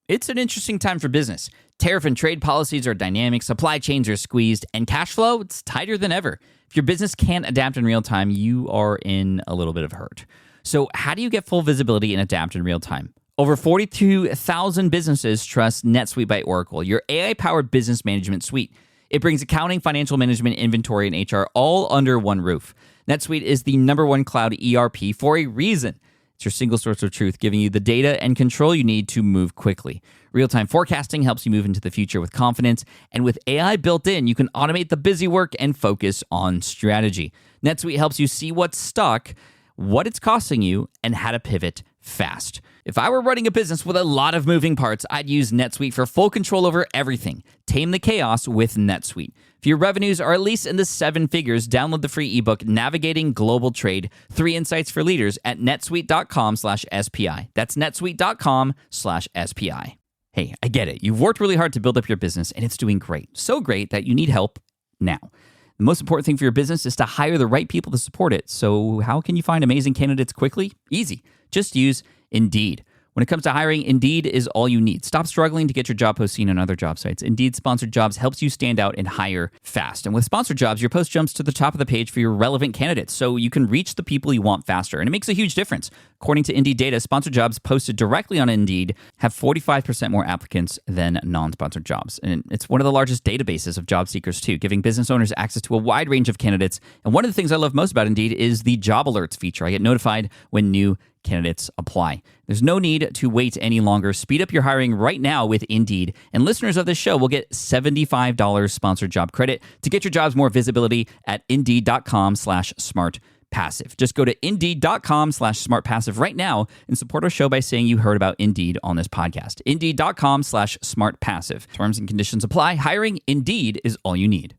It's an interesting time for business. Tariff and trade policies are dynamic, supply chains are squeezed, and cash flow, it's tighter than ever. If your business can't adapt in real time, you are in a little bit of hurt. So how do you get full visibility and adapt in real time? Over 42,000 businesses trust NetSuite by Oracle, your AI-powered business management suite. It brings accounting, financial management, inventory, and HR all under one roof. NetSuite is the #1 cloud ERP for a reason. It's your single source of truth, giving you the data and control you need to move quickly. Real-time forecasting helps you move into the future with confidence, and with AI built in, you can automate the busy work and focus on strategy. NetSuite helps you see what's stuck, what it's costing you, and how to pivot fast. If I were running a business with a lot of moving parts, I'd use NetSuite for full control over everything. Tame the chaos with NetSuite. If your revenues are at least in the 7 figures, download the free ebook, Navigating Global Trade, 3 Insights for Leaders at netsuite.com/SPI. That's netsuite.com/SPI. Hey, I get it. You've worked really hard to build up your business, and it's doing great. So great that you need help now. The most important thing for your business is to hire the right people to support it. So how can you find amazing candidates quickly? Easy. Just use Indeed. When it comes to hiring, Indeed is all you need. Stop struggling to get your job post seen on other job sites. Indeed Sponsored Jobs helps you stand out and hire fast. And with Sponsored Jobs, your post jumps to the top of the page for your relevant candidates, so you can reach the people you want faster. And it makes a huge difference. According to Indeed data, Sponsored Jobs posted directly on Indeed have 45% more applicants than non-sponsored jobs. And it's one of the largest databases of job seekers, too, giving business owners access to a wide range of candidates. And one of the things I love most about Indeed is the job alerts feature. I get notified when new candidates apply. There's no need to wait any longer. Speed up your hiring right now with Indeed. And listeners of this show will get $75 sponsored job credit to get your jobs more visibility at Indeed.com/smartpassive. Just go to Indeed.com/smartpassive right now and support our show by saying you heard about Indeed on this podcast. Indeed.com/smartpassive. Terms and conditions apply. Hiring Indeed is all you need.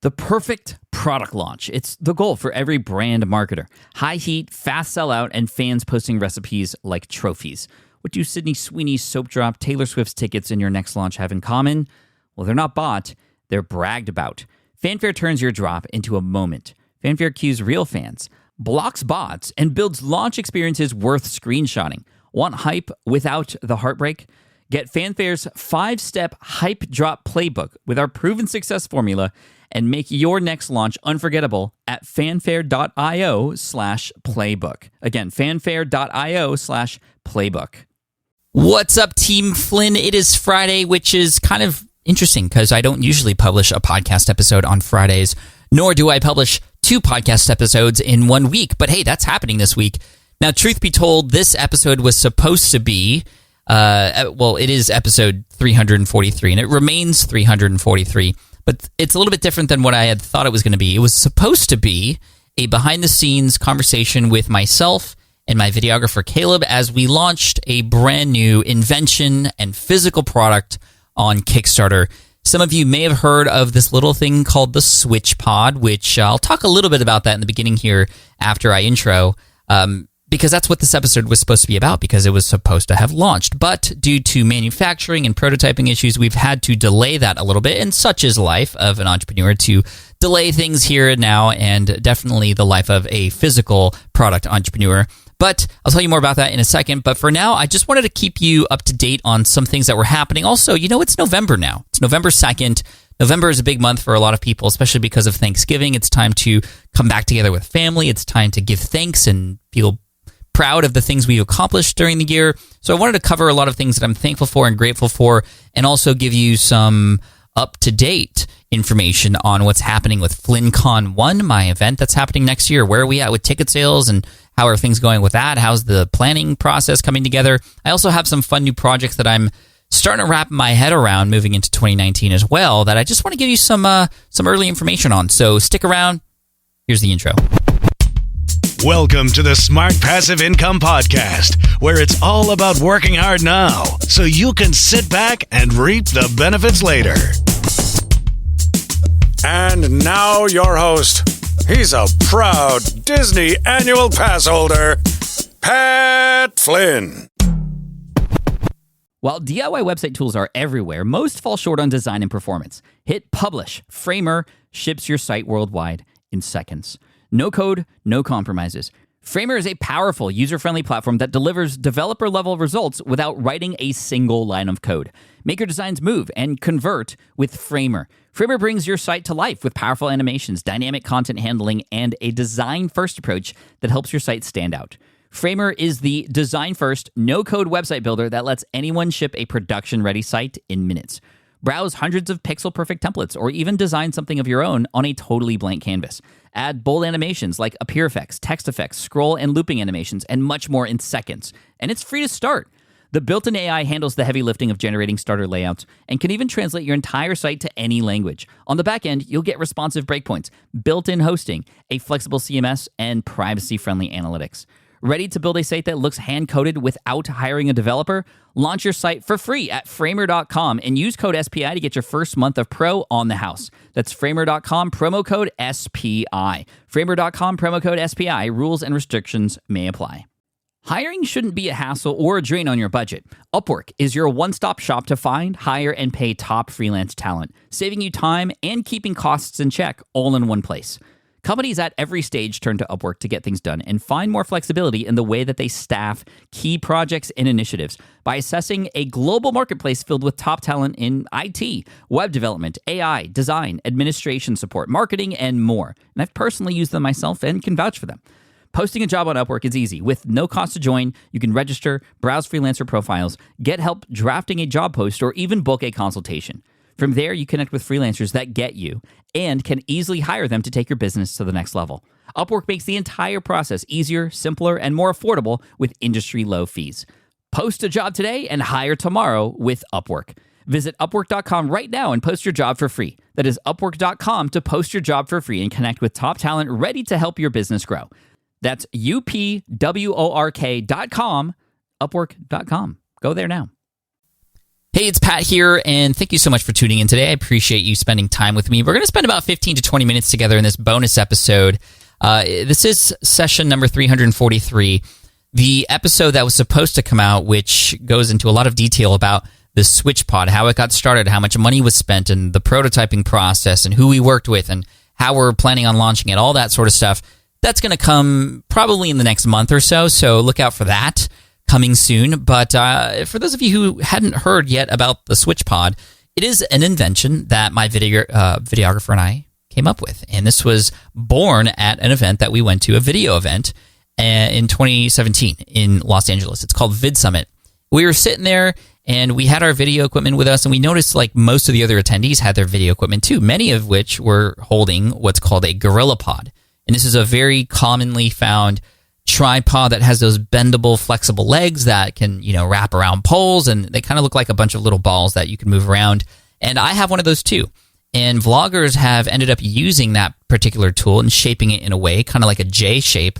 The perfect product launch. It's the goal for every brand marketer. High heat, fast sellout, and fans posting recipes like trophies. What do Sydney Sweeney's soap drop, Taylor Swift's tickets, and your next launch have in common? Well, they're not bought, they're bragged about. Fanfare turns your drop into a moment. Fanfare cues real fans, blocks bots, and builds launch experiences worth screenshotting. Want hype without the heartbreak? Get Fanfare's 5-step hype drop playbook with our proven success formula and make your next launch unforgettable at fanfare.io/playbook. Again, fanfare.io/playbook. What's up, Team Flynn? It is Friday, which is kind of interesting because I don't usually publish a podcast episode on Fridays, nor do I publish 2 podcast episodes in 1 week. But hey, that's happening this week. Now, truth be told, this episode was supposed to be it is episode 343, and it remains 343, but it's a little bit different than what I had thought it was going to be. It was supposed to be a behind-the-scenes conversation with myself and my videographer, Caleb, as we launched a brand new invention and physical product on Kickstarter. Some of you may have heard of this little thing called the Switch Pod, which I'll talk a little bit about that in the beginning here after I intro, because that's what this episode was supposed to be about, because it was supposed to have launched. But due to manufacturing and prototyping issues, we've had to delay that a little bit, and such is life of an entrepreneur, to delay things here and now, and definitely the life of a physical product entrepreneur. But I'll tell you more about that in a second. But for now, I just wanted to keep you up to date on some things that were happening. Also, it's November now. It's November 2nd. November is a big month for a lot of people, especially because of Thanksgiving. It's time to come back together with family. It's time to give thanks and feel proud of the things we've accomplished during the year. So I wanted to cover a lot of things that I'm thankful for and grateful for, and also give you some up-to-date information on what's happening with FlynnCon 1, my event that's happening next year. Where are we at with ticket sales, and how are things going with that? How's the planning process coming together? I also have some fun new projects that I'm starting to wrap my head around moving into 2019 as well, that I just want to give you some early information on. So stick around. Here's the intro. Welcome to the Smart Passive Income Podcast, where it's all about working hard now so you can sit back and reap the benefits later. And now your host. He's a proud Disney annual pass holder, Pat Flynn. While DIY website tools are everywhere, most fall short on design and performance. Hit publish. Framer ships your site worldwide in seconds. No code, no compromises. Framer is a powerful, user-friendly platform that delivers developer-level results without writing a single line of code. Make your designs move and convert with Framer. Framer brings your site to life with powerful animations, dynamic content handling, and a design-first approach that helps your site stand out. Framer is the design-first, no-code website builder that lets anyone ship a production-ready site in minutes. Browse hundreds of pixel-perfect templates or even design something of your own on a totally blank canvas. Add bold animations like appear effects, text effects, scroll and looping animations, and much more in seconds. And it's free to start. The built-in AI handles the heavy lifting of generating starter layouts and can even translate your entire site to any language. On the back end, you'll get responsive breakpoints, built-in hosting, a flexible CMS, and privacy-friendly analytics. Ready to build a site that looks hand-coded without hiring a developer? Launch your site for free at Framer.com and use code SPI to get your first month of Pro on the house. That's Framer.com, promo code SPI. Framer.com, promo code SPI. Rules and restrictions may apply. Hiring shouldn't be a hassle or a drain on your budget. Upwork is your one-stop shop to find, hire, and pay top freelance talent, saving you time and keeping costs in check all in one place. Companies at every stage turn to Upwork to get things done and find more flexibility in the way that they staff key projects and initiatives by assessing a global marketplace filled with top talent in IT, web development, AI, design, administration support, marketing, and more. And I've personally used them myself and can vouch for them. Posting a job on Upwork is easy. With no cost to join, you can register, browse freelancer profiles, get help drafting a job post, or even book a consultation. From there, you connect with freelancers that get you and can easily hire them to take your business to the next level. Upwork makes the entire process easier, simpler, and more affordable with industry-low fees. Post a job today and hire tomorrow with Upwork. Visit Upwork.com right now and post your job for free. That is Upwork.com to post your job for free and connect with top talent ready to help your business grow. That's UPWORK.com, Upwork.com. Go there now. Hey, it's Pat here, and thank you so much for tuning in today. I appreciate you spending time with me. We're going to spend about 15 to 20 minutes together in this bonus episode. This is session number 343, the episode that was supposed to come out, which goes into a lot of detail about the SwitchPod, how it got started, how much money was spent, and the prototyping process, and who we worked with, and how we're planning on launching it, all that sort of stuff. That's going to come probably in the next month or so look out for that coming soon. But for those of you who hadn't heard yet about the SwitchPod, it is an invention that my videographer and I came up with. And this was born at an event that we went to, a video event, in 2017 in Los Angeles. It's called VidSummit. We were sitting there, and we had our video equipment with us, and we noticed like most of the other attendees had their video equipment too, many of which were holding what's called a GorillaPod. And this is a very commonly found tripod that has those bendable, flexible legs that can, wrap around poles, and they kind of look like a bunch of little balls that you can move around. And I have one of those too. And vloggers have ended up using that particular tool and shaping it in a way, kind of like a J shape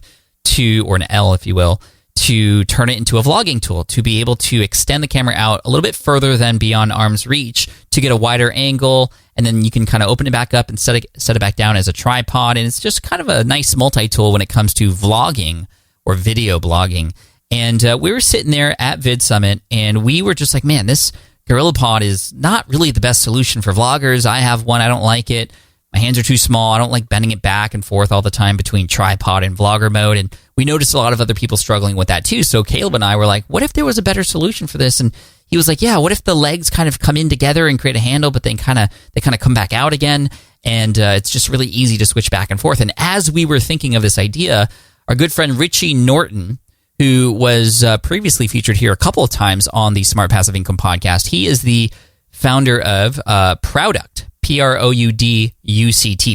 or an L, if you will, to turn it into a vlogging tool, to be able to extend the camera out a little bit further than beyond arm's reach to get a wider angle, and then you can kind of open it back up and set it back down as a tripod, and it's just kind of a nice multi-tool when it comes to vlogging or video blogging. And we were sitting there at VidSummit, and we were just like, man, this GorillaPod is not really the best solution for vloggers. I have one, I don't like it. My hands are too small. I don't like bending it back and forth all the time between tripod and vlogger mode. And we noticed a lot of other people struggling with that too. So Caleb and I were like, what if there was a better solution for this? And he was like, yeah, what if the legs kind of come in together and create a handle, but then they kind of come back out again? And it's just really easy to switch back and forth. And as we were thinking of this idea, our good friend Richie Norton, who was previously featured here a couple of times on the Smart Passive Income podcast, he is the founder of Prouduct. Prouduct,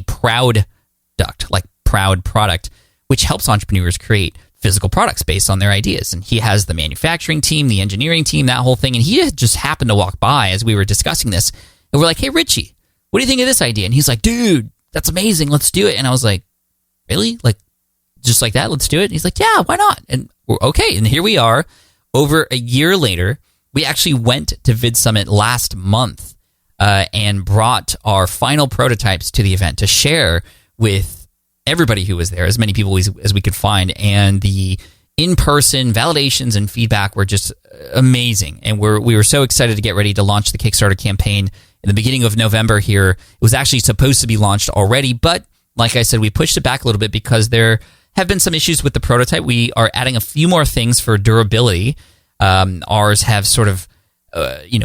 Prouduct, like proud product, which helps entrepreneurs create physical products based on their ideas. And he has the manufacturing team, the engineering team, that whole thing. And he just happened to walk by as we were discussing this. And we're like, hey, Richie, what do you think of this idea? And he's like, dude, that's amazing. Let's do it. And I was like, really? Like, just like that? Let's do it? And he's like, yeah, why not? And we're okay. And here we are. Over a year later, we actually went to VidSummit last month and brought our final prototypes to the event to share with everybody who was there, as many people as we could find. And the in-person validations and feedback were just amazing. And we were so excited to get ready to launch the Kickstarter campaign in the beginning of November here. It was actually supposed to be launched already, but like I said, we pushed it back a little bit because there have been some issues with the prototype. We are adding a few more things for durability. Ours have sort of,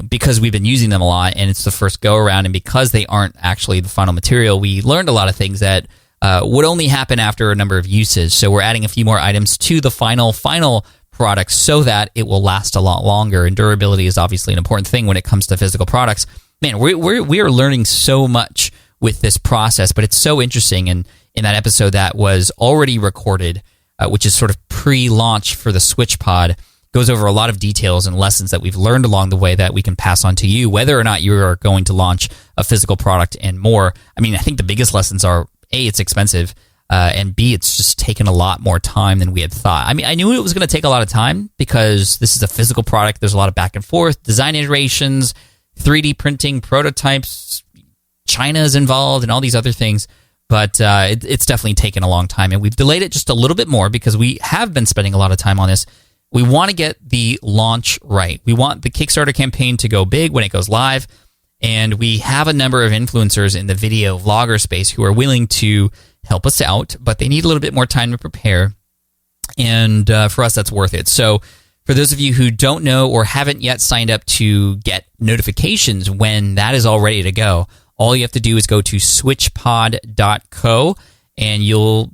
because we've been using them a lot and it's the first go around, and because they aren't actually the final material, we learned a lot of things that would only happen after a number of uses. So we're adding a few more items to the final product so that it will last a lot longer. And durability is obviously an important thing when it comes to physical products. Man, we are learning so much with this process, but it's so interesting. And in that episode that was already recorded, which is sort of pre-launch for the Switch Pod, goes over a lot of details and lessons that we've learned along the way that we can pass on to you, whether or not you are going to launch a physical product and more. I mean, I think the biggest lessons are, A, it's expensive, and B, it's just taken a lot more time than we had thought. I mean, I knew it was going to take a lot of time because this is a physical product. There's a lot of back and forth, design iterations, 3D printing, prototypes, China is involved, and all these other things. But it's definitely taken a long time, and we've delayed it just a little bit more because we have been spending a lot of time on this. We want to get the launch right. We want the Kickstarter campaign to go big when it goes live, and we have a number of influencers in the video vlogger space who are willing to help us out, but they need a little bit more time to prepare, and for us, that's worth it. So for those of you who don't know or haven't yet signed up to get notifications when that is all ready to go, all you have to do is go to switchpod.co, and you'll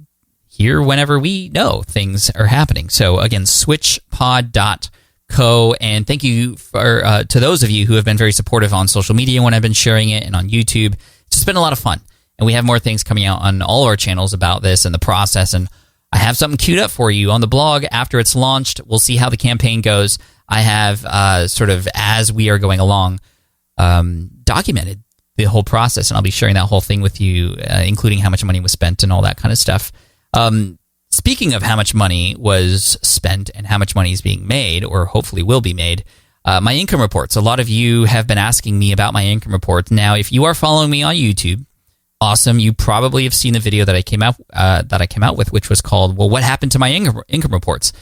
hear whenever we know things are happening. So again, switchpod.co, and thank you to those of you who have been very supportive on social media when I've been sharing it and on YouTube. It's just been a lot of fun. And we have more things coming out on all our channels about this and the process. And I have something queued up for you on the blog after it's launched. We'll see how the campaign goes. I have sort of, as we are going along, documented the whole process. And I'll be sharing that whole thing with you, including how much money was spent and all that kind of stuff. Speaking of how much money was spent and how much money is being made, or hopefully will be made, my income reports. A lot of you have been asking me about my income reports. Now, if you are following me on YouTube, awesome. You probably have seen the video that I came out with, which was called, "Well, what happened to my income reports?"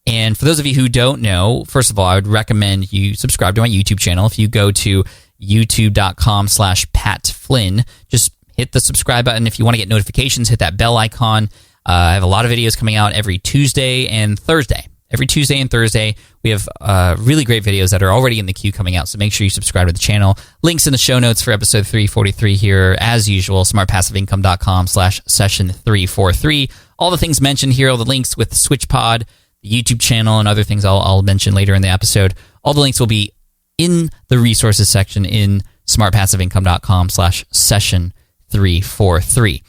And for those of you who don't know, first of all, I would recommend you subscribe to my YouTube channel. If you go to youtube.com/PatFlynn, just hit the subscribe button. If you want to get notifications, hit that bell icon. I have a lot of videos coming out every Tuesday and Thursday. Every Tuesday and Thursday, we have really great videos that are already in the queue coming out, so make sure you subscribe to the channel. Links in the show notes for episode 343 here, as usual, smartpassiveincome.com/session343. All the things mentioned here, all the links with SwitchPod, the YouTube channel, and other things I'll mention later in the episode. All the links will be in the resources section in smartpassiveincome.com/session343.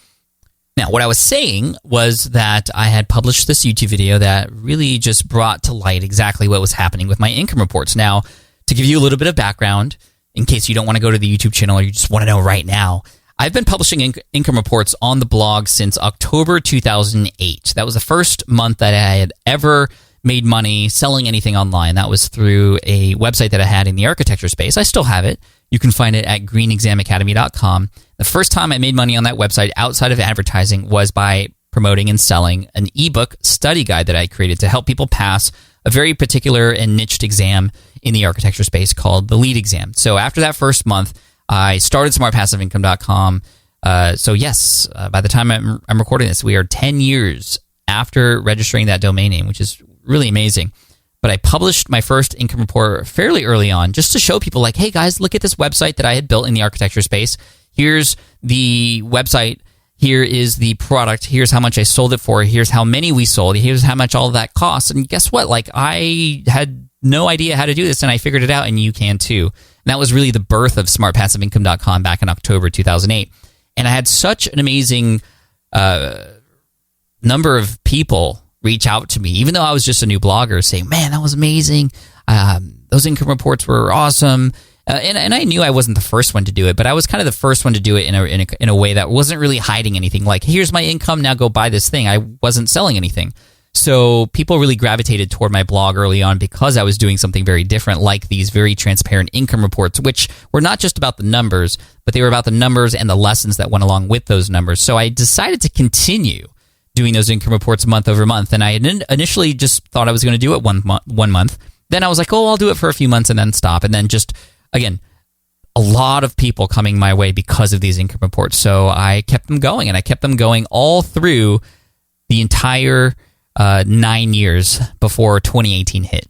Now, what I was saying was that I had published this YouTube video that really just brought to light exactly what was happening with my income reports. Now, to give you a little bit of background, in case you don't want to go to the YouTube channel or you just want to know right now, I've been publishing income reports on the blog since October 2008. That was the first month that I had ever made money selling anything online. That was through a website that I had in the architecture space. I still have it. You can find it at greenexamacademy.com. The first time I made money on that website outside of advertising was by promoting and selling an ebook study guide that I created to help people pass a very particular and niched exam in the architecture space called the LEED exam. So after that first month, I started smartpassiveincome.com. So yes, by the time I'm recording this, we are 10 years after registering that domain name, which is really amazing. But I published my first income report fairly early on just to show people like, hey guys, look at this website that I had built in the architecture space. Here's the website. Here is the product. Here's how much I sold it for. Here's how many we sold. Here's how much all of that costs. And guess what? Like, I had no idea how to do this, and I figured it out, and you can too. And that was really the birth of smartpassiveincome.com back in October 2008. And I had such an amazing number of people reach out to me, even though I was just a new blogger, saying, man, that was amazing. Those income reports were awesome. And I knew I wasn't the first one to do it, but I was kind of the first one to do it in a way that wasn't really hiding anything. Like, here's my income, now go buy this thing. I wasn't selling anything. So people really gravitated toward my blog early on because I was doing something very different, like these very transparent income reports, which were not just about the numbers, but they were about the numbers and the lessons that went along with those numbers. So I decided to continue doing those income reports month over month. And I initially just thought I was going to do it one month. Then I was like, oh, I'll do it for a few months and then stop. And then just, again, a lot of people coming my way because of these income reports. So I kept them going, and I kept them going all through the entire 9 years before 2018 hit.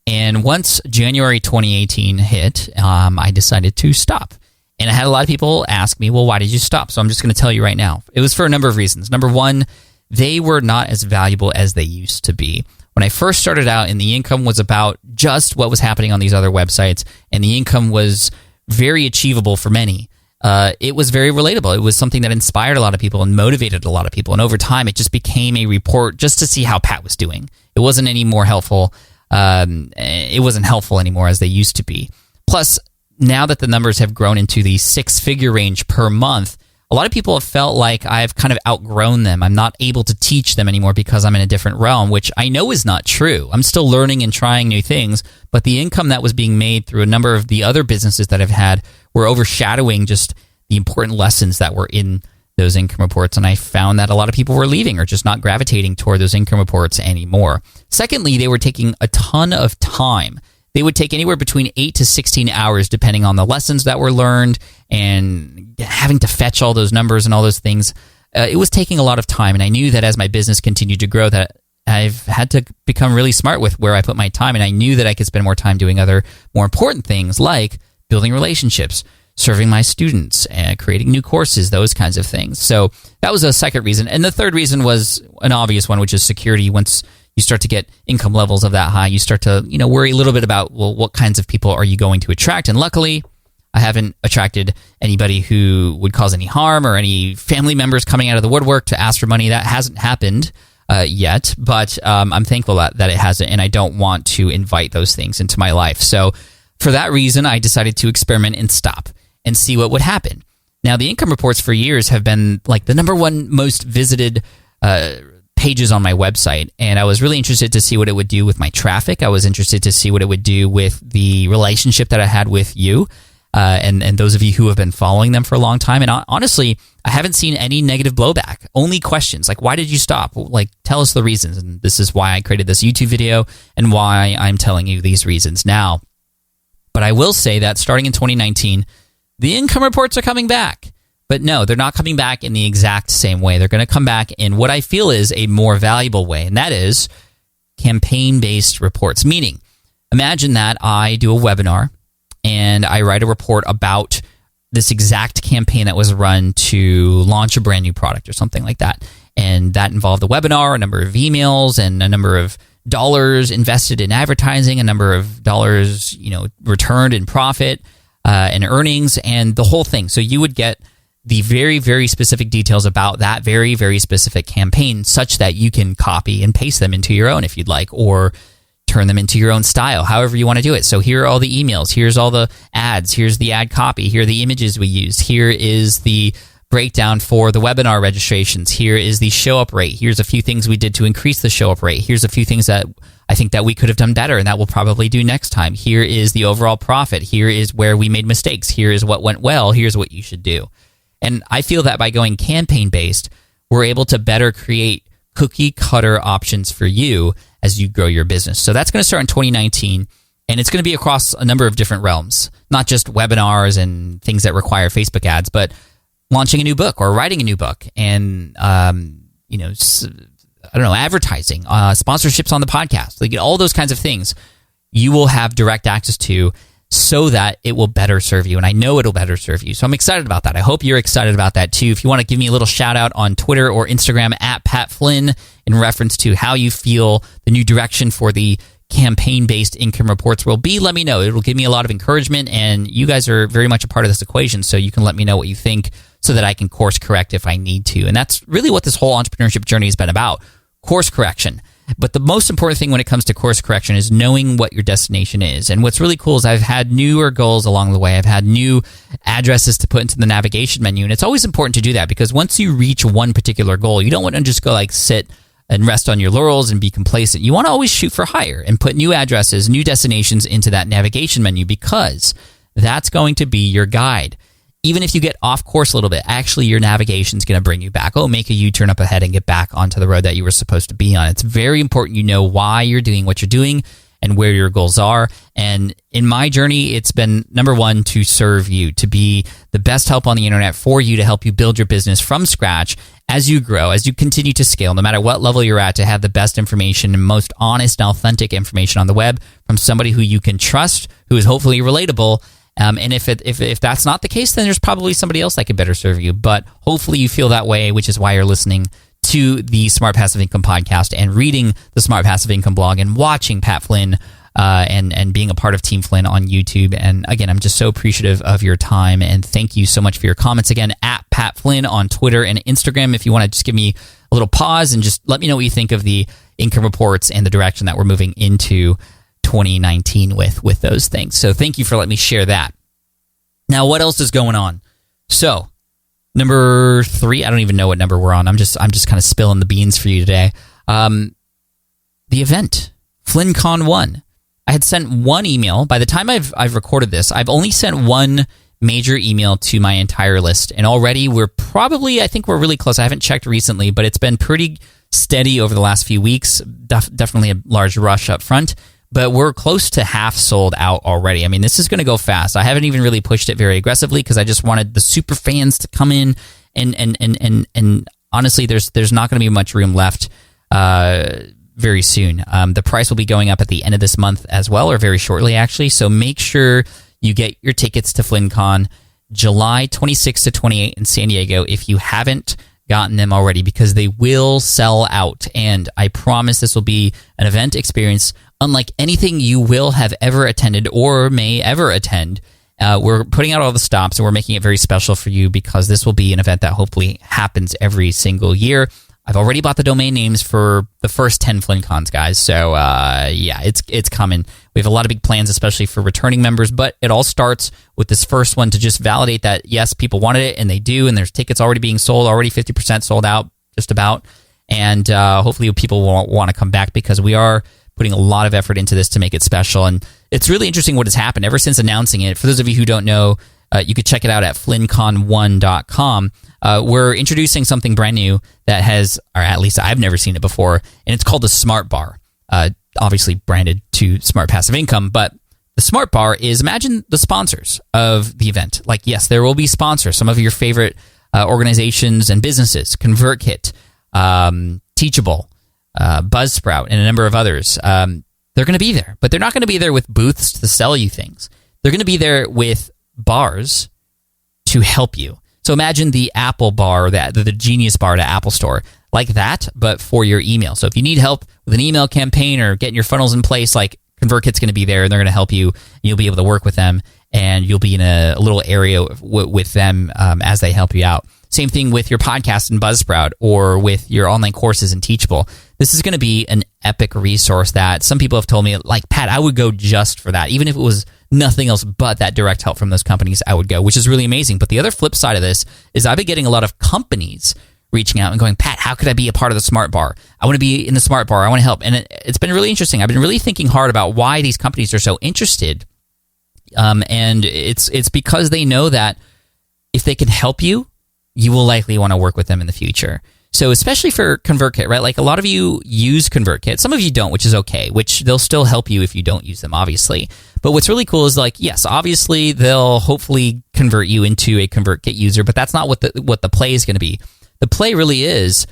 And once January 2018 hit, I decided to stop. And I had a lot of people ask me, well, why did you stop? So I'm just going to tell you right now. It was for a number of reasons. Number one, they were not as valuable as they used to be. When I first started out and the income was about just what was happening on these other websites, and the income was very achievable for many, it was very relatable. It was something that inspired a lot of people and motivated a lot of people. And over time, it just became a report just to see how Pat was doing. It wasn't any more helpful. It wasn't helpful anymore as they used to be. Plus, now that the numbers have grown into the six-figure range per month, a lot of people have felt like I've kind of outgrown them. I'm not able to teach them anymore because I'm in a different realm, which I know is not true. I'm still learning and trying new things, but the income that was being made through a number of the other businesses that I've had were overshadowing just the important lessons that were in those income reports, and I found that a lot of people were leaving or just not gravitating toward those income reports anymore. Secondly, they were taking a ton of time. They would take anywhere between 8 to 16 hours depending on the lessons that were learned and having to fetch all those numbers and all those things. It was taking a lot of time, and I knew that as my business continued to grow that I've had to become really smart with where I put my time, and I knew that I could spend more time doing other more important things like building relationships, serving my students, and creating new courses, those kinds of things. So that was a second reason. And the third reason was an obvious one, which is security. Once you start to get income levels of that high, you start to, worry a little bit about, well, what kinds of people are you going to attract? And luckily, I haven't attracted anybody who would cause any harm or any family members coming out of the woodwork to ask for money. That hasn't happened yet, but I'm thankful that it hasn't, and I don't want to invite those things into my life. So for that reason, I decided to experiment and stop and see what would happen. Now, the income reports for years have been like the number one most visited pages on my website, and I was really interested to see what it would do with my traffic. I was interested to see what it would do with the relationship that I had with you and those of you who have been following them for a long time. And honestly, I haven't seen any negative blowback, only questions like, why did you stop? Like, tell us the reasons. And this is why I created this YouTube video and why I'm telling you these reasons now. But I will say that starting in 2019, the income reports are coming back. But no, they're not coming back in the exact same way. They're going to come back in what I feel is a more valuable way, and that is campaign-based reports. Meaning, imagine that I do a webinar and I write a report about this exact campaign that was run to launch a brand new product or something like that. And that involved a webinar, a number of emails, and a number of dollars invested in advertising, a number of dollars, returned in profit and earnings, and the whole thing. So you would get the very, very specific details about that very, very specific campaign such that you can copy and paste them into your own if you'd like, or turn them into your own style, however you want to do it. So here are all the emails. Here's all the ads. Here's the ad copy. Here are the images we used. Here is the breakdown for the webinar registrations. Here is the show-up rate. Here's a few things we did to increase the show-up rate. Here's a few things that I think that we could have done better and that we'll probably do next time. Here is the overall profit. Here is where we made mistakes. Here is what went well. Here's what you should do. And I feel that by going campaign-based, we're able to better create cookie-cutter options for you as you grow your business. So that's going to start in 2019, and it's going to be across a number of different realms, not just webinars and things that require Facebook ads, but launching a new book or writing a new book and, advertising, sponsorships on the podcast, like all those kinds of things you will have direct access to so that it will better serve you. And I know it'll better serve you. So I'm excited about that. I hope you're excited about that too. If you want to give me a little shout out on Twitter or Instagram at Pat Flynn in reference to how you feel the new direction for the campaign-based income reports will be, let me know. It'll give me a lot of encouragement, and you guys are very much a part of this equation, so you can let me know what you think so that I can course correct if I need to. And that's really what this whole entrepreneurship journey has been about, course correction. But the most important thing when it comes to course correction is knowing what your destination is. And what's really cool is I've had newer goals along the way. I've had new addresses to put into the navigation menu. And it's always important to do that because once you reach one particular goal, you don't want to just go sit and rest on your laurels and be complacent. You want to always shoot for higher and put new addresses, new destinations into that navigation menu because that's going to be your guide. Even if you get off course a little bit, actually your navigation is going to bring you back. Make a U-turn up ahead and get back onto the road that you were supposed to be on. It's very important you know why you're doing what you're doing and where your goals are. And in my journey, it's been number one, to serve you, to be the best help on the internet for you, to help you build your business from scratch as you grow, as you continue to scale, no matter what level you're at, to have the best information and most honest and authentic information on the web from somebody who you can trust, who is hopefully relatable. And if that's not the case, then there's probably somebody else that could better serve you. But hopefully you feel that way, which is why you're listening to the Smart Passive Income podcast and reading the Smart Passive Income blog and watching Pat Flynn and being a part of Team Flynn on YouTube. And again, I'm just so appreciative of your time, and thank you so much for your comments. Again, at Pat Flynn on Twitter and Instagram. If you want to just give me a little pause and just let me know what you think of the income reports and the direction that we're moving into 2019 with those things. So thank you for letting me share that. Now, what else is going on? So, number 3, I don't even know what number we're on. I'm just kind of spilling the beans for you today. The event, FlynnCon 1. I had sent one email. By the time I've recorded this, I've only sent one major email to my entire list, and already I think we're really close. I haven't checked recently, but it's been pretty steady over the last few weeks. Definitely a large rush up front. But we're close to half sold out already. I mean, this is going to go fast. I haven't even really pushed it very aggressively because I just wanted the super fans to come in, and honestly, there's not going to be much room left very soon. The price will be going up at the end of this month as well, or very shortly actually. So make sure you get your tickets to FlynnCon July 26 to 28 in San Diego if you haven't gotten them already, because they will sell out. And I promise this will be an event experience unlike anything you will have ever attended or may ever attend. We're putting out all the stops, and we're making it very special for you because this will be an event that hopefully happens every single year. I've already bought the domain names for the first 10 FlynnCons, guys. So, yeah, it's coming. We have a lot of big plans, especially for returning members, but it all starts with this first one to just validate that, yes, people wanted it, and they do, and there's tickets already being sold, already 50% sold out, just about. And hopefully people will want to come back because we are putting a lot of effort into this to make it special. And it's really interesting what has happened ever since announcing it. For those of you who don't know, you could check it out at FlynnCon1.com. We're introducing something brand new that has, or at least I've never seen it before, and it's called the Smart Bar. Obviously branded to Smart Passive Income, but the Smart Bar is, imagine the sponsors of the event. Like, yes, there will be sponsors, some of your favorite organizations and businesses, ConvertKit, Teachable, Buzzsprout, and a number of others. They're going to be there, but they're not going to be there with booths to sell you things. They're going to be there with bars to help you. So imagine the Apple bar, the Genius bar to Apple Store, like that, but for your email. So if you need help with an email campaign or getting your funnels in place, like ConvertKit's going to be there, and they're going to help you. You'll be able to work with them, and you'll be in a little area with them as they help you out. Same thing with your podcast in Buzzsprout or with your online courses in Teachable. This is going to be an epic resource that some people have told me, like, Pat, I would go just for that. Even if it was nothing else but that direct help from those companies, I would go, which is really amazing. But the other flip side of this is I've been getting a lot of companies reaching out and going, Pat, how could I be a part of the Smart Bar? I want to be in the Smart Bar. I want to help. And it's been really interesting. I've been really thinking hard about why these companies are so interested. And it's because they know that if they can help you, you will likely want to work with them in the future. So especially for ConvertKit, right? Like, a lot of you use ConvertKit. Some of you don't, which is okay, which they'll still help you if you don't use them, obviously. But what's really cool is, like, yes, obviously they'll hopefully convert you into a ConvertKit user, but that's not what the play is going to be. The play really is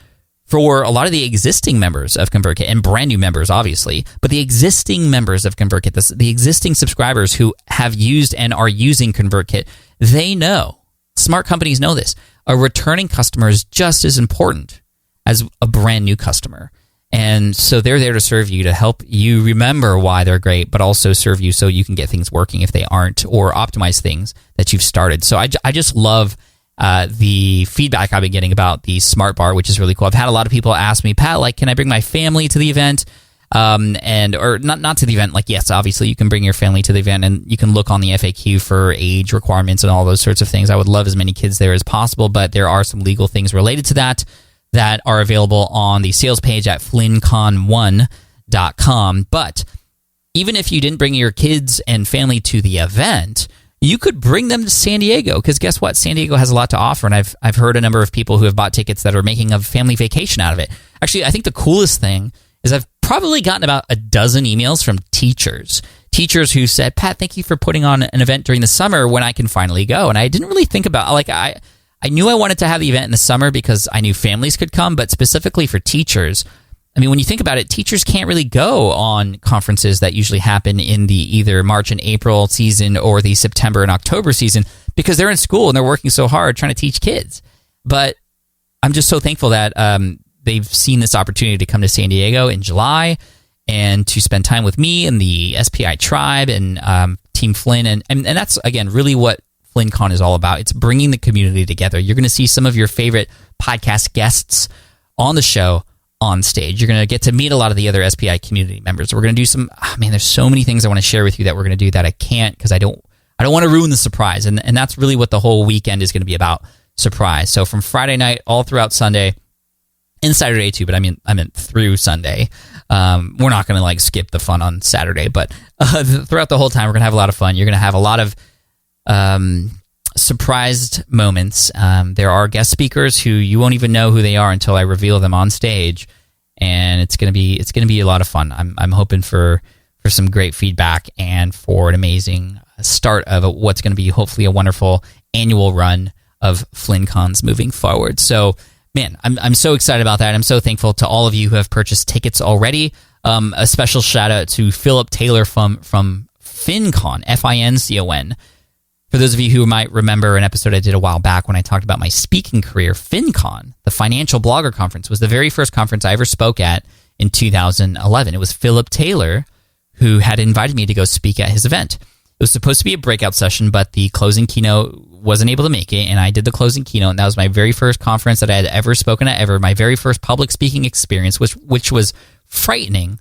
for a lot of the existing members of ConvertKit, and brand new members, obviously, but the existing members of ConvertKit, the existing subscribers who have used and are using ConvertKit, they know, smart companies know this, a returning customer is just as important as a brand new customer. And so they're there to serve you, to help you remember why they're great, but also serve you so you can get things working if they aren't, or optimize things that you've started. So I just love the feedback I've been getting about the Smart Bar, which is really cool. I've had a lot of people ask me, Pat, like, can I bring my family to the event? Or not to the event. Like, yes, obviously you can bring your family to the event, and you can look on the FAQ for age requirements and all those sorts of things. I would love as many kids there as possible, but there are some legal things related to that are available on the sales page at FlynnCon1.com. But even if you didn't bring your kids and family to the event, you could bring them to San Diego, because guess what? San Diego has a lot to offer, and I've heard a number of people who have bought tickets that are making a family vacation out of it. Actually, I think the coolest thing is I've probably gotten about a dozen emails from teachers who said, Pat, thank you for putting on an event during the summer when I can finally go. And I didn't really think about, like, I knew I wanted to have the event in the summer because I knew families could come, but specifically for teachers, I mean, when you think about it, teachers can't really go on conferences that usually happen in the either March and April season or the September and October season because they're in school and they're working so hard trying to teach kids. But I'm just so thankful that they've seen this opportunity to come to San Diego in July and to spend time with me and the SPI tribe and Team Flynn. And that's, again, really what FlynnCon is all about. It's bringing the community together. You're going to see some of your favorite podcast guests on the show on stage. You're going to get to meet a lot of the other SPI community members. We're going to do some, there's so many things I want to share with you that we're going to do that I can't because I don't want to ruin the surprise. And that's really what the whole weekend is going to be about, surprise. So from Friday night all throughout Sunday and Saturday too, but I meant through Sunday. We're not going to like skip the fun on Saturday, but throughout the whole time, we're going to have a lot of fun. You're going to have a lot of surprised moments. There are guest speakers who you won't even know who they are until I reveal them on stage, and it's going to be a lot of fun. I'm hoping for some great feedback and for an amazing start of what's going to be hopefully a wonderful annual run of FlynnCons moving forward. So, man, I'm so excited about that. I'm so thankful to all of you who have purchased tickets already. A special shout out to Philip Taylor from FinCon, FINCON. For those of you who might remember an episode I did a while back when I talked about my speaking career, FinCon, the Financial Blogger Conference, was the very first conference I ever spoke at in 2011. It was Philip Taylor who had invited me to go speak at his event. It was supposed to be a breakout session, but the closing keynote wasn't able to make it, and I did the closing keynote, and that was my very first conference that I had ever spoken at ever, my very first public speaking experience, which was frightening,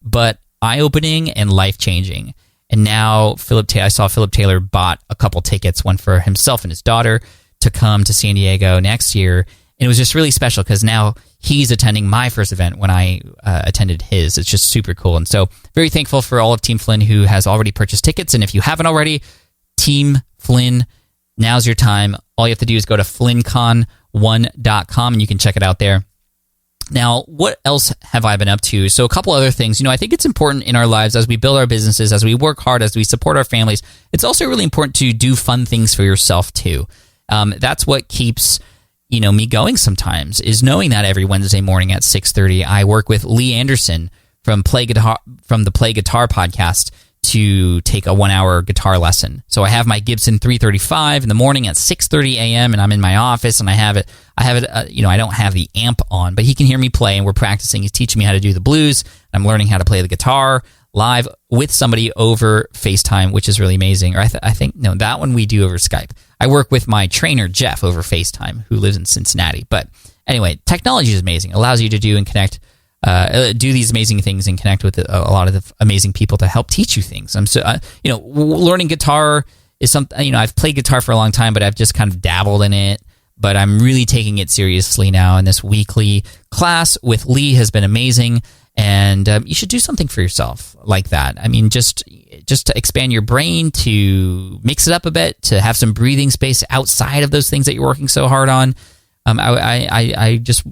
but eye-opening and life-changing. And now I saw Philip Taylor bought a couple tickets, one for himself and his daughter, to come to San Diego next year. And it was just really special because now he's attending my first event when I attended his. It's just super cool. And so very thankful for all of Team Flynn who has already purchased tickets. And if you haven't already, Team Flynn, now's your time. All you have to do is go to FlynnCon1.com and you can check it out there. Now, what else have I been up to? So a couple other things. I think it's important in our lives as we build our businesses, as we work hard, as we support our families. It's also really important to do fun things for yourself too. That's what keeps me going sometimes, is knowing that every Wednesday morning at 6:30, I work with Lee Anderson from the Play Guitar podcast to take a 1-hour guitar lesson. So I have my Gibson 335 in the morning at 6:30 a.m. and I'm in my office and I have it. I don't have the amp on, but he can hear me play and we're practicing. He's teaching me how to do the blues. I'm learning how to play the guitar live with somebody over FaceTime, which is really amazing. Or I think that one we do over Skype. I work with my trainer, Jeff, over FaceTime, who lives in Cincinnati. But anyway, technology is amazing. It allows you to do and connect, do these amazing things and connect with a lot of the amazing people to help teach you things. Learning guitar is something, I've played guitar for a long time, but I've just kind of dabbled in it. But I'm really taking it seriously now, and this weekly class with Lee has been amazing. And you should do something for yourself like that. I mean, just to expand your brain, to mix it up a bit, to have some breathing space outside of those things that you're working so hard on. I just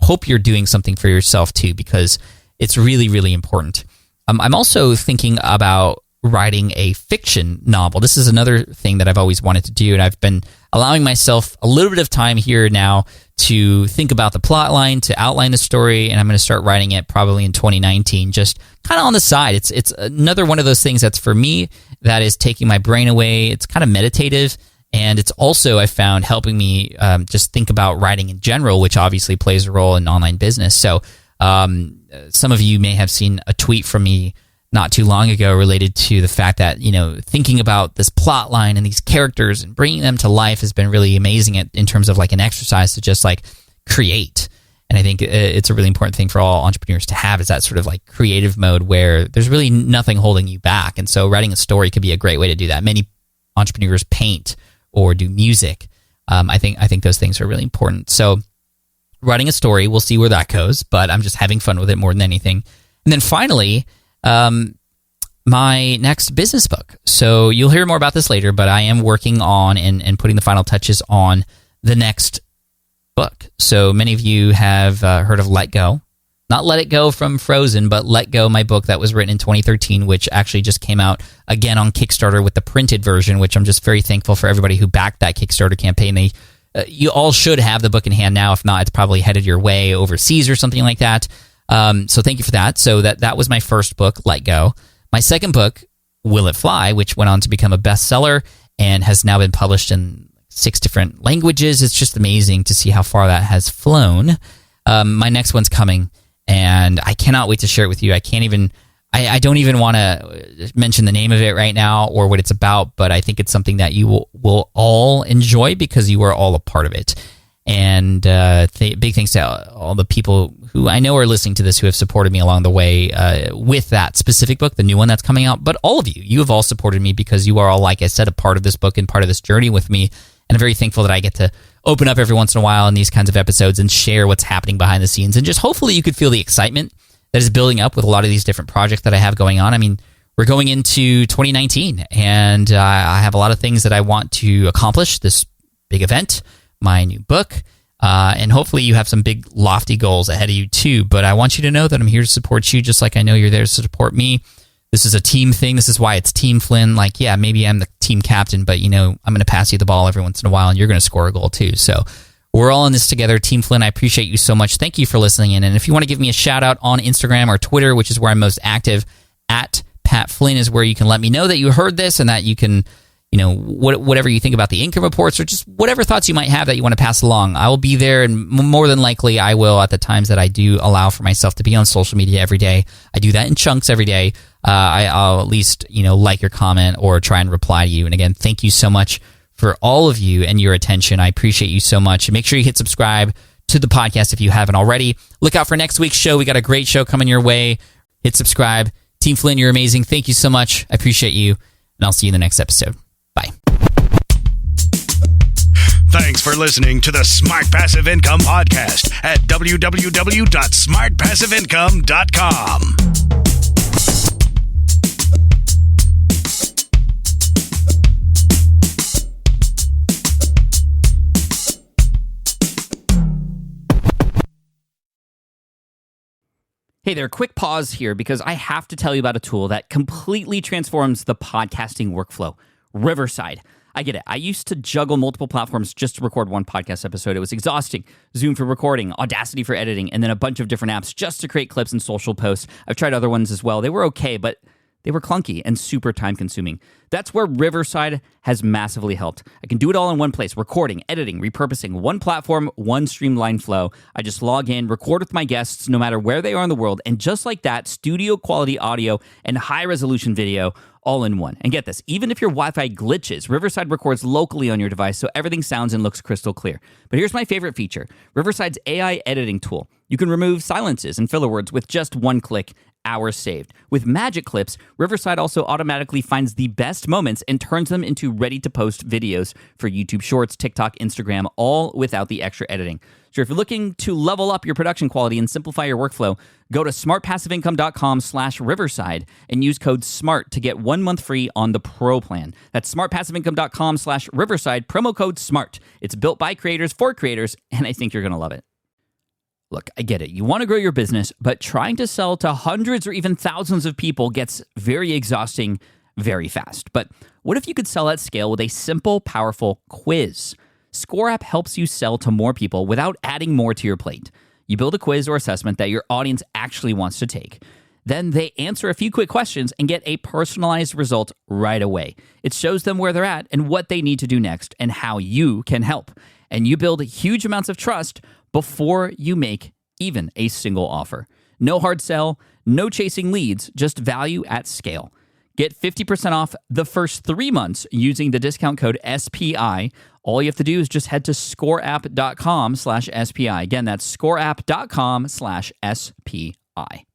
hope you're doing something for yourself too, because it's really, really important. I'm also thinking about writing a fiction novel. This is another thing that I've always wanted to do, and I've been allowing myself a little bit of time here now to think about the plot line, to outline the story, and I'm going to start writing it probably in 2019, just kind of on the side. It's another one of those things that's for me that is taking my brain away. It's kind of meditative, and it's also, I found, helping me just think about writing in general, which obviously plays a role in online business. So some of you may have seen a tweet from me not too long ago related to the fact that, thinking about this plot line and these characters and bringing them to life has been really amazing in terms of like an exercise to just like create. And I think it's a really important thing for all entrepreneurs to have, is that sort of like creative mode where there's really nothing holding you back. And so writing a story could be a great way to do that. Many entrepreneurs paint or do music. I think those things are really important. So writing a story, we'll see where that goes, but I'm just having fun with it more than anything. And then finally, my next business book. So you'll hear more about this later, but I am working on and putting the final touches on the next book. So many of you have heard of Let Go, not Let It Go from Frozen, but Let Go, my book that was written in 2013, which actually just came out again on Kickstarter with the printed version, which I'm just very thankful for everybody who backed that Kickstarter campaign. You all should have the book in hand now. If not, it's probably headed your way overseas or something like that. So thank you for that. So that was my first book, Let Go. My second book, Will It Fly, which went on to become a bestseller and has now been published in 6 different languages. It's just amazing to see how far that has flown. My next one's coming, and I cannot wait to share it with you. I don't even want to mention the name of it right now or what it's about, but I think it's something that you will all enjoy because you are all a part of it. And big thanks to all the people who I know are listening to this who have supported me along the way with that specific book, the new one that's coming out. But all of you have all supported me because you are all, like I said, a part of this book and part of this journey with me. And I'm very thankful that I get to open up every once in a while in these kinds of episodes and share what's happening behind the scenes. And just hopefully you could feel the excitement that is building up with a lot of these different projects that I have going on. I mean, we're going into 2019, and I have a lot of things that I want to accomplish. This big event, my new book, and hopefully you have some big, lofty goals ahead of you too. But I want you to know that I'm here to support you just like I know you're there to support me. This is a team thing. This is why it's Team Flynn. Like, yeah, maybe I'm the team captain, but, I'm going to pass you the ball every once in a while, and you're going to score a goal too. So we're all in this together. Team Flynn, I appreciate you so much. Thank you for listening in. And if you want to give me a shout out on Instagram or Twitter, which is where I'm most active, at Pat Flynn is where you can let me know that you heard this and that you can, whatever you think about the income reports or just whatever thoughts you might have that you want to pass along. I will be there, and more than likely I will at the times that I do allow for myself to be on social media every day. I do that in chunks every day. I'll at least, like your comment or try and reply to you. And again, thank you so much for all of you and your attention. I appreciate you so much. And make sure you hit subscribe to the podcast if you haven't already. Look out for next week's show. We got a great show coming your way. Hit subscribe. Team Flynn, you're amazing. Thank you so much. I appreciate you. And I'll see you in the next episode. Bye. Thanks for listening to the Smart Passive Income Podcast at www.smartpassiveincome.com. Hey there, quick pause here because I have to tell you about a tool that completely transforms the podcasting workflow, Riverside. I get it. I used to juggle multiple platforms just to record one podcast episode. It was exhausting. Zoom for recording, Audacity for editing, and then a bunch of different apps just to create clips and social posts. I've tried other ones as well. They were okay, but they were clunky and super time-consuming. That's where Riverside has massively helped. I can do it all in one place, recording, editing, repurposing, one platform, one streamlined flow. I just log in, record with my guests no matter where they are in the world, and just like that, studio-quality audio and high-resolution video all in one. And get this, even if your Wi-Fi glitches, Riverside records locally on your device so everything sounds and looks crystal clear. But here's my favorite feature, Riverside's AI editing tool. You can remove silences and filler words with just one click. Hours saved. With Magic Clips, Riverside also automatically finds the best moments and turns them into ready-to-post videos for YouTube Shorts, TikTok, Instagram, all without the extra editing. So if you're looking to level up your production quality and simplify your workflow, go to smartpassiveincome.com/Riverside and use code SMART to get 1 month free on the Pro plan. That's smartpassiveincome.com/Riverside, promo code SMART. It's built by creators for creators, and I think you're going to love it. Look, I get it. You want to grow your business, but trying to sell to hundreds or even thousands of people gets very exhausting very fast. But what if you could sell at scale with a simple, powerful quiz? Score App helps you sell to more people without adding more to your plate. You build a quiz or assessment that your audience actually wants to take. Then they answer a few quick questions and get a personalized result right away. It shows them where they're at and what they need to do next and how you can help. And you build huge amounts of trust before you make even a single offer. No hard sell, no chasing leads, just value at scale. Get 50% off the first 3 months using the discount code SPI. All you have to do is just head to scoreapp.com/SPI. Again, that's scoreapp.com/SPI.